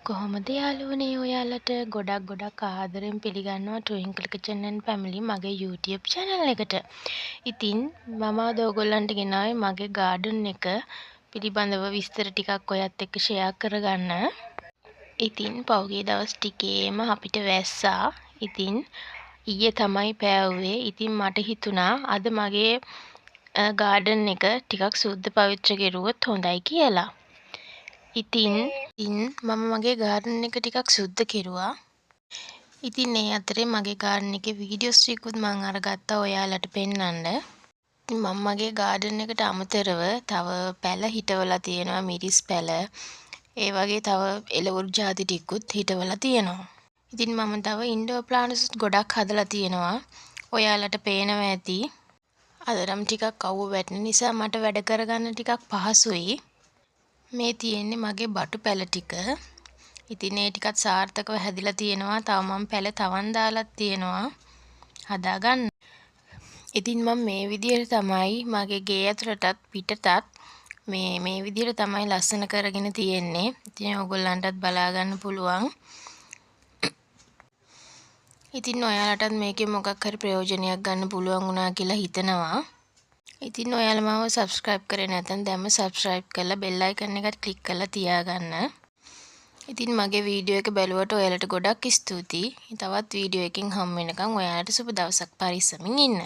කොහොමද යාළුවනේ ඔයාලට ගොඩක් ආදරෙන් පිළිගන්නවා ට්වින්කල් කිචන් ඇන්ඩ් ෆැමිලි මගේ YouTube channel එකට. ඉතින් මම අද ඔයගොල්ලන්ට ගෙනාවේ මගේ garden එක පිළිබඳව විස්තර ටිකක් ඔයත් එක්ක share කරගන්න. ඉතින් පහුගිය දවස් ටිකේම අපිට වැස්සා. ඉතින් ඊයේ තමයි පෑවුවේ. ඉතින් මට හිතුණා අද මගේ garden එක ටිකක් සුද්ධ පවිත්‍ර කෙරුවොත් හොඳයි කියලා. ඉතින් මම මගේ garden එක ටිකක් සුද්ධ කෙරුවා. ඉතින් ඒ අතරේ මගේ garden එකේ වීඩියෝස් ටිකකුත් මම අරගත්තා ඔයාලට පෙන්වන්න. ඉතින් මම මගේ garden එකට අමතරව තව පැල හිටවලා තියෙනවා මිරිස් පැල. ඒ වගේ තව එළවලු ಜಾති ටිකකුත් හිටවලා තියෙනවා. ඉතින් මම තව indoor plants ගොඩක් හදලා තියෙනවා. ඔයාලට පේනවා ඇති. අදනම් ටිකක් අවුව වැටෙන නිසා මට වැඩ කරගන්න ටිකක් පහසුයි. මේ තියෙන්නේ මගේ බටු පැල ටික. ඉතින් ඒ ටිකත් සාර්ථකව හැදිලා තියෙනවා. තව මම පැල තවන් දාලා තියෙනවා හදාගන්න. ඉතින් මම මේ විදිහට තමයි මගේ ගේ ඇතුළටත් පිටතත් මේ විදිහට තමයි ලස්සන කරගෙන තියෙන්නේ. ඉතින් ඔයගොල්ලන්ටත් බලා ගන්න පුළුවන්. ඉතින් ඔයාලටත් මේකේ මොකක් හරි ප්‍රයෝජනයක් ගන්න පුළුවන් වුණා කියලා හිතනවා. ඉතින් ඔයාලා මාව subscribe කරේ නැත්නම් දැන්ම subscribe කරලා bell icon එකට click කරලා තියාගන්න. ඉතින් මගේ වීඩියෝ එක බැලුවට ඔයාලට ගොඩක් ස්තුතියි. තවත් වීඩියෝ එකකින් හම්බ වෙනකන් ඔයාලට සුබ දවසක් පරිස්සමින් ඉන්න.